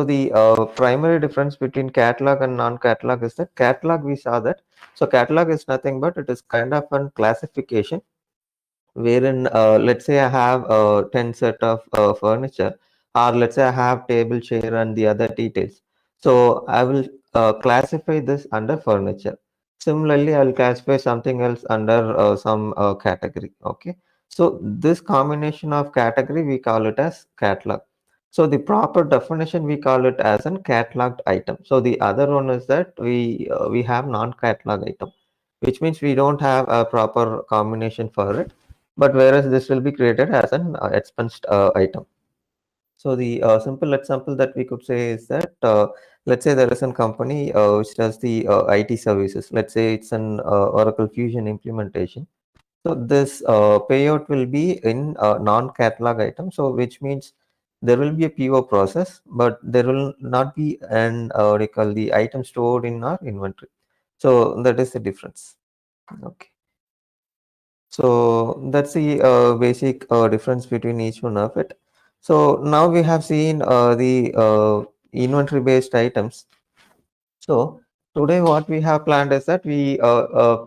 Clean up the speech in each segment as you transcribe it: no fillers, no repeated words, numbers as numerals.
the primary difference between catalog and non-catalog is that catalog, we saw that. So catalog is nothing but it is kind of a classification wherein let's say I have 10 set of furniture, or let's say I have table, chair, and the other details. So I will classify this under furniture. Similarly, I will classify something else under some category. Okay. So this combination of category, we call it as catalog. So the proper definition, we call it as an cataloged item. So the other one is that we have non-catalog item, which means we don't have a proper combination for it, but whereas this will be created as an expensed item. So the simple example that we could say is that let's say there is a company which does the IT services. Let's say it's an Oracle Fusion implementation. So this payout will be in non-catalog item. So which means there will be a PO process, but there will not be an what do you call, the item stored in our inventory. So that is the difference. Okay. So that's the basic difference between each one of it. So now we have seen the inventory based items. So today what we have planned is that we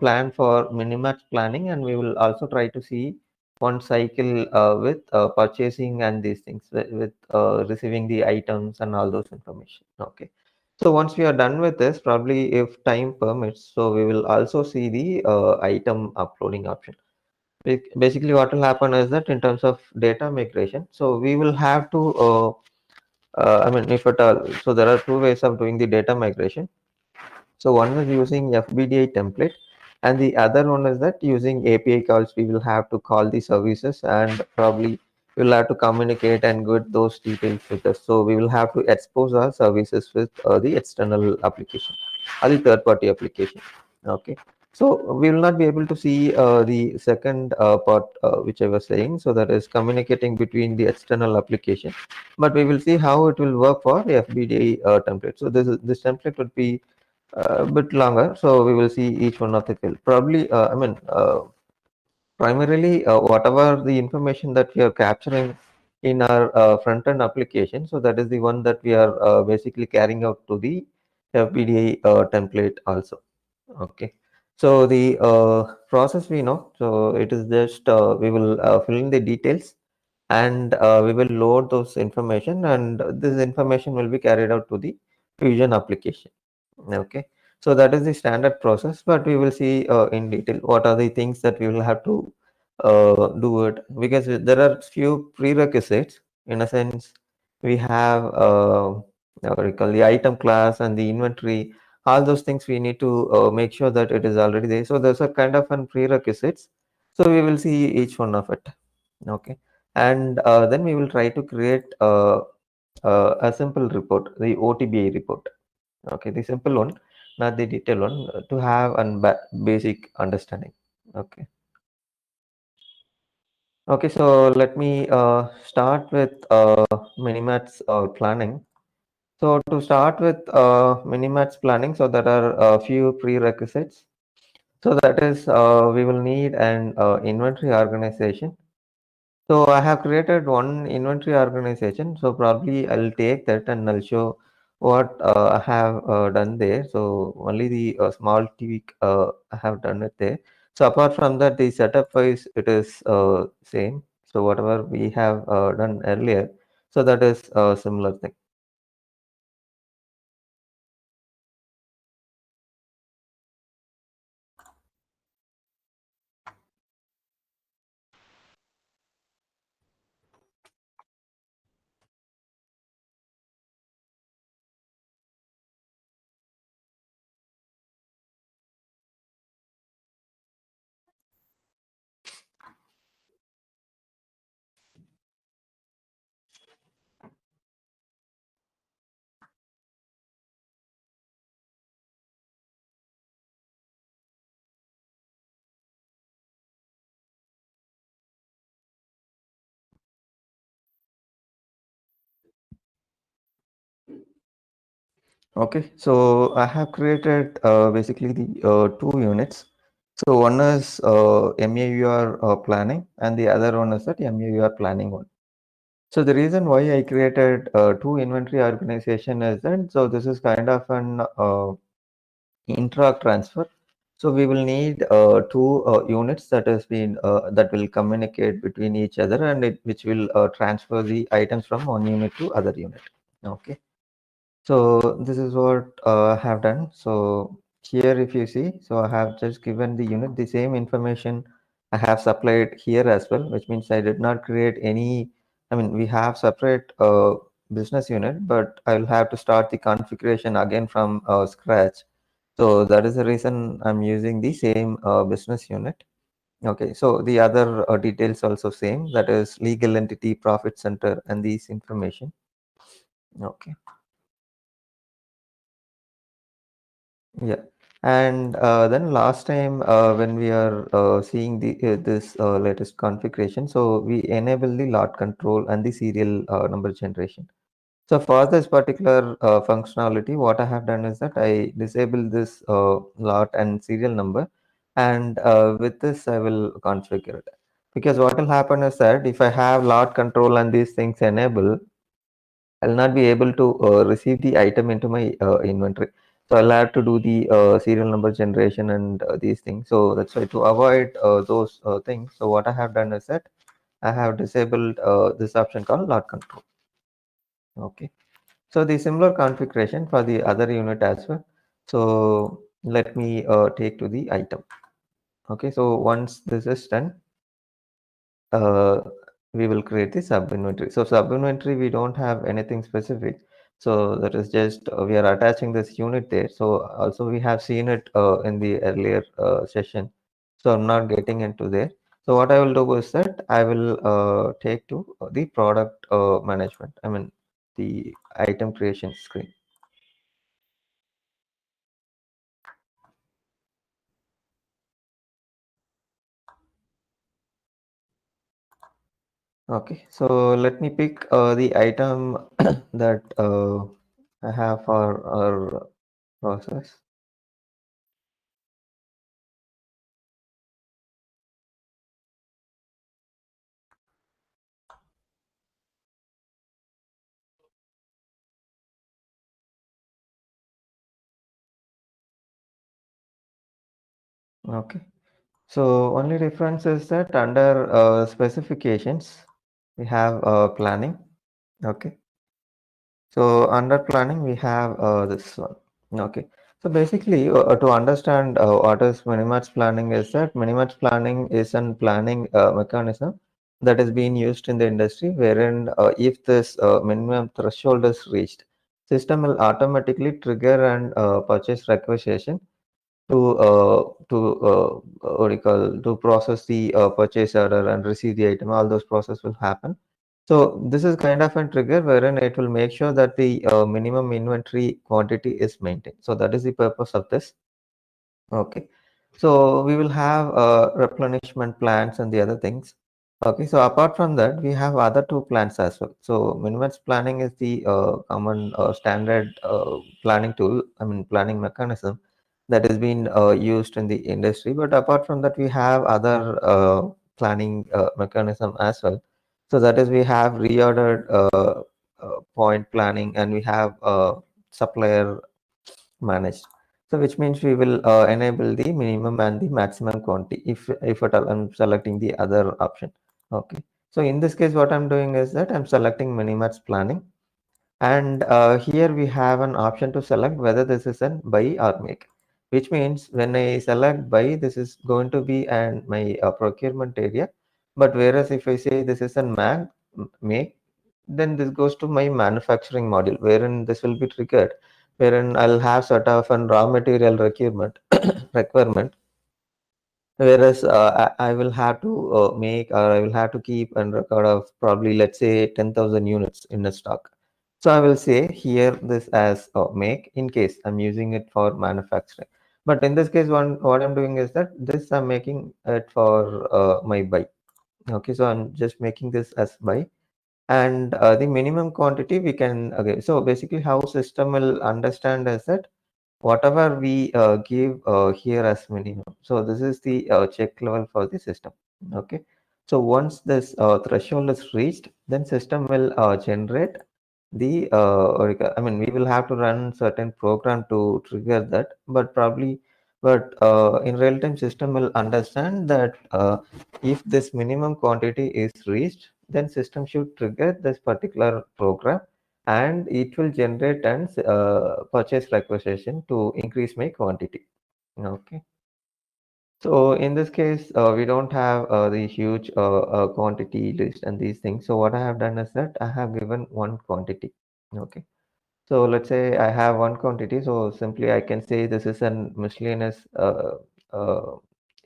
plan for minimax planning, and we will also try to see one cycle with purchasing and these things, with receiving the items and all those information. Okay. So once we are done with this, probably if time permits, so we will also see the item uploading option. Basically, what will happen is that in terms of data migration, so we will have to, I mean, if at all, so there are two ways of doing the data migration. So one is using FBDI template, and the other one is that using API calls, we will have to call the services, and probably we will have to communicate and get those details with us. So we will have to expose our services with the external application or the third party application. Okay. So we will not be able to see the second part which I was saying. So that is communicating between the external application, but we will see how it will work for the FBDI template. So this template would be a bit longer, so we will see each one of the field. Probably, primarily, whatever the information that we are capturing in our front-end application, so that is the one that we are basically carrying out to the FPDA template also. Okay. So the process we know, so it is just we will fill in the details, and we will load those information, and this information will be carried out to the Fusion application. Okay, so that is the standard process, but we will see in detail what are the things that we will have to do it, because there are few prerequisites. In a sense, we have what we call the item class and the inventory. All those things we need to make sure that it is already there. So there's a kind of an prerequisites. So we will see each one of it. Okay, and then we will try to create a simple report, the OTBA report. Okay, the simple one, not the detailed one, to have a basic understanding. Okay. Okay, so let me start with Minimat's planning. So to start with Minimat's planning, so there are a few prerequisites. So that is, we will need an inventory organization. So I have created one inventory organization. So probably I'll take that and I'll show what I have done there. So only the small tweak I have done it there. So apart from that, the setup wise, it is same. So whatever we have done earlier, so that is a similar thing. Okay, so I have created basically the two units. So one is MAUR planning, and the other one is that MAUR planning one. So the reason why I created two inventory organization is that so this is kind of an intra transfer. So we will need two units that has been that will communicate between each other and which will transfer the items from one unit to other unit. Okay. So this is what I have done. So here if you see, so I have just given the unit the same information I have supplied here as well, which means I did not create any, I mean, we have separate business unit, but I will have to start the configuration again from scratch. So that is the reason I'm using the same business unit. Okay, so the other details also same, that is legal entity, profit center, and these information. Okay. Yeah, and then last time when we are seeing the this latest configuration, so we enable the lot control and the serial number generation. So for this particular functionality, what I have done is that I disable this lot and serial number, and with this I will configure it. Because what will happen is that if I have lot control and these things enable, I'll not be able to receive the item into my inventory. So I'll have to do the serial number generation and these things. So that's why to avoid those things. So what I have done is that I have disabled this option called lot control. Okay. So the similar configuration for the other unit as well. So let me take to the item. Okay. So once this is done, uh, we will create the sub inventory. So sub inventory, we don't have anything specific. So that is just we are attaching this unit there. So also we have seen it in the earlier session. So I'm not getting into there. So what I will do is that I will take to the product management. I mean the item creation screen. Okay, so let me pick the item that I have for our process. Okay, so only difference is that under specifications, we have planning. Okay, so under planning, we have this one. Okay, so basically to understand what is Minimatch planning is that Minimatch planning is an planning mechanism that is being used in the industry wherein if this minimum threshold is reached, system will automatically trigger an purchase requisition to what do you call to process the purchase order and receive the item. All those process will happen. So this is kind of a trigger wherein it will make sure that the minimum inventory quantity is maintained. So that is the purpose of this. Okay, so we will have replenishment plans and the other things. Okay, so apart from that, we have other two plans as well. So Minimatch planning is the common standard planning tool, I mean planning mechanism that has been used in the industry. But apart from that, we have other planning mechanism as well. So that is we have reordered point planning and we have supplier managed. So which means we will enable the minimum and the maximum quantity if at all I'm selecting the other option. Okay. So in this case, what I'm doing is that I'm selecting Minimatch planning, and here we have an option to select whether this is an buy or make, which means when I select buy, this is going to be an my procurement area. But whereas if I say this is an make, then this goes to my manufacturing module, wherein this will be triggered, wherein I'll have sort of an raw material requirement, whereas I will have to make or I will have to keep and record of probably let's say 10,000 units in a stock. So I will say here this as make in case I'm using it for manufacturing. But in this case, what I'm doing is that this I'm making it for my buy. Okay, so I'm just making this as buy, and the minimum quantity we can, okay, so basically how system will understand is that whatever we give here as minimum, so this is the check level for the system. Okay, So once this threshold is reached, then system will generate the I mean, we will have to run certain program to trigger that, but probably, but in real time system will understand that if this minimum quantity is reached, then system should trigger this particular program, and it will generate an purchase requisition to increase my quantity. Okay. So in this case, we don't have the huge quantity list and these things. So what I have done is that I have given one quantity. Okay. So let's say I have one quantity. So simply I can say this is an miscellaneous uh,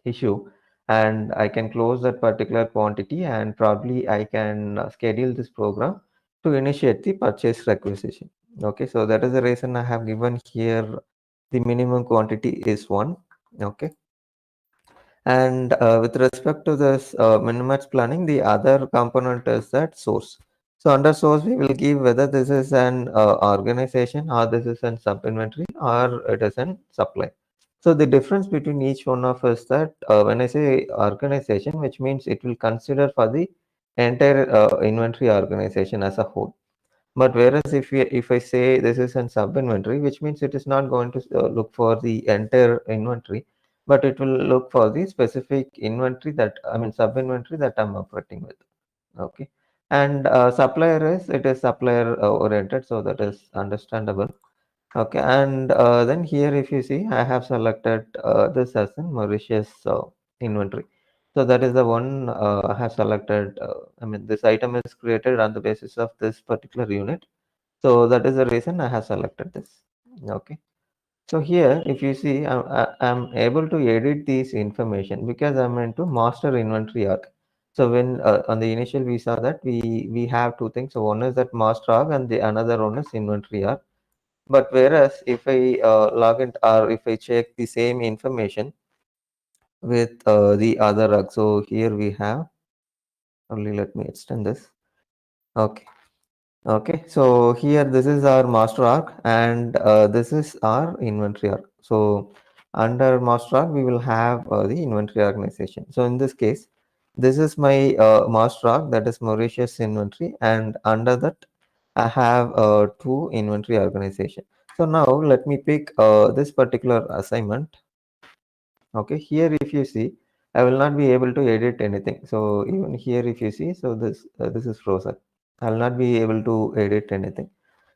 issue, and I can close that particular quantity, and probably I can schedule this program to initiate the purchase requisition. Okay. So that is the reason I have given here the minimum quantity is one. Okay. And with respect to this minimax planning, the other component is that source. So under source, we will give whether this is an organization, or this is an sub-inventory, or it is an supply. So the difference between each one of us that when I say organization, which means it will consider for the entire inventory organization as a whole. But whereas if I say this is an sub inventory, which means it is not going to look for the entire inventory, but it will look for the specific inventory that, I mean, sub inventory that I'm operating with. Okay. And supplier is, it is supplier oriented, so that is understandable. Okay. And then here, if you see, I have selected this as in Mauritius inventory. So that is the one I have selected. I mean, this item is created on the basis of this particular unit. So that is the reason I have selected this. Okay. So here, if you see, I'm able to edit these information because I'm into master inventory arc. So when on the initial we saw that we have two things. So one is that master arc, and the another one is inventory arc. But whereas if I log in, or if I check the same information with the other arc, so here we have, only let me extend this. Okay. Okay, so here this is our master arc, and this is our inventory arc. So under master arc, we will have the inventory organization. So in this case, this is my master arc, that is Mauritius inventory, and under that I have two inventory organization. So now let me pick this particular assignment. Okay, here if you see, I will not be able to edit anything. So even here if you see, so this is frozen. I will not be able to edit anything.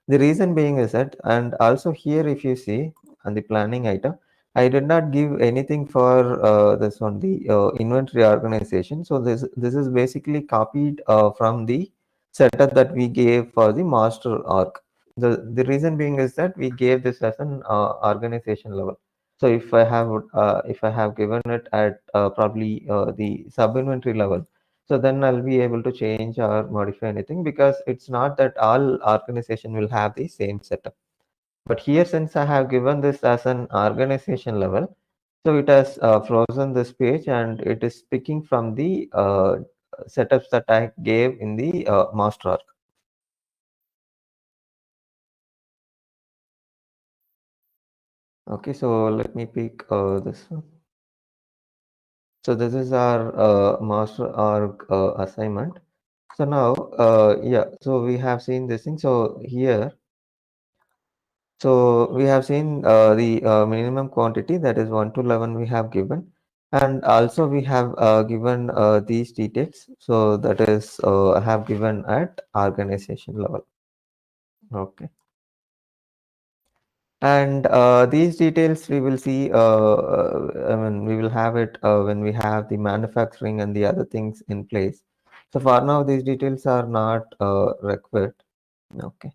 The reason being is that, and also here if you see on the planning item, I did not give anything for this one, the inventory organization. So this is basically copied from the setup that we gave for the master org. The reason being is that we gave this as an organization level. So if I have given it at probably the sub inventory level, so then I'll be able to change or modify anything, because it's not that all organization will have the same setup. But here, since I have given this as an organization level, so it has frozen this page, and it is picking from the setups that I gave in the master arc. Okay, so let me pick this one. So this is our master arc assignment. So now, yeah, so we have seen this thing. So here, so we have seen the minimum quantity, that is 1 to 11 we have given, and also we have given these details. So that is I have given at organization level. Okay. And these details we will see, I mean, we will have it when we have the manufacturing and the other things in place. So for now, these details are not required. Okay.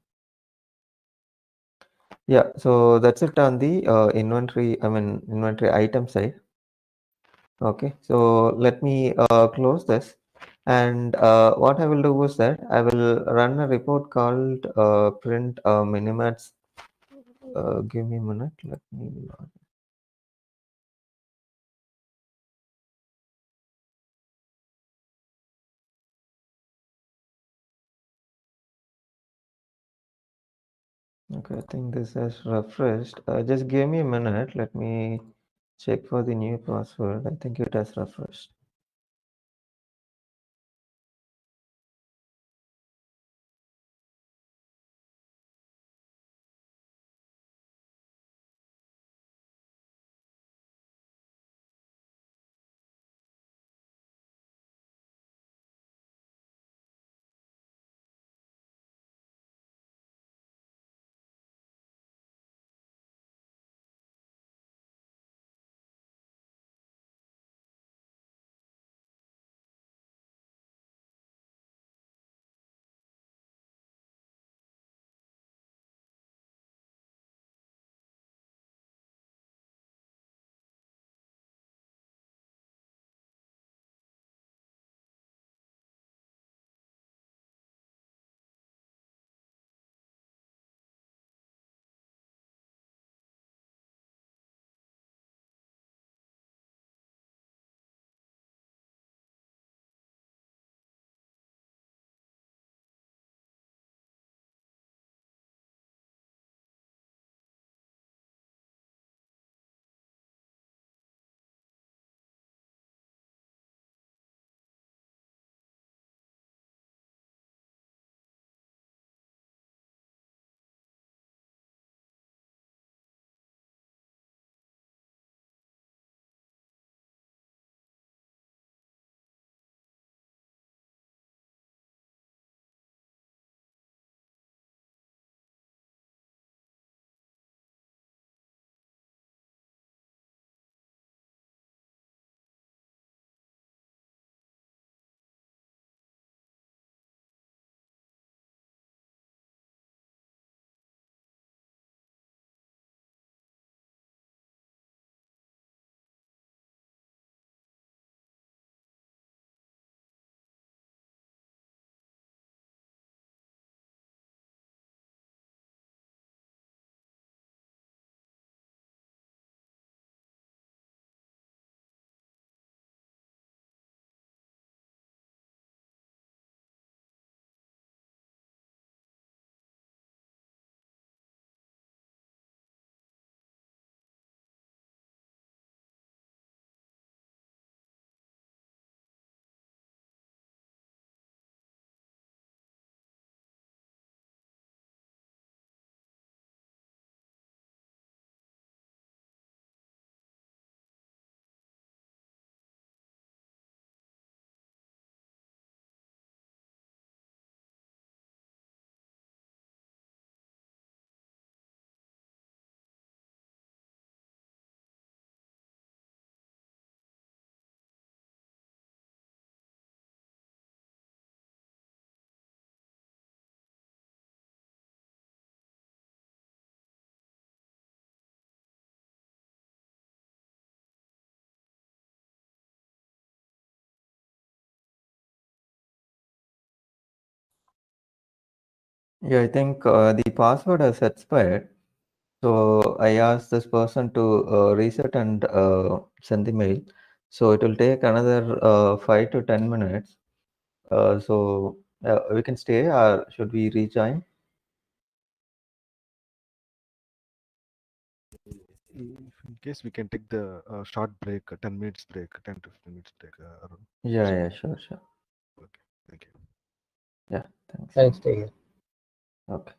Yeah, so that's it on the inventory, I mean, inventory item side. Okay, so let me close this. And what I will do is that I will run a report called print minimats. Give me a minute. Let me log Okay, I think this has refreshed. Just give me a minute. Let me check for the new password. I think it has refreshed. Yeah, I think the password has expired. So I asked this person to reset and send the mail. So it will take another 5 to 10 minutes. So we can stay, or should we rejoin? If in case we can take the short break, 10 minutes break, 10 to 15 minutes break, around. Yeah, So, yeah, sure, sure. okay, thank you. Yeah, thanks. Thanks, Taylor. Okay.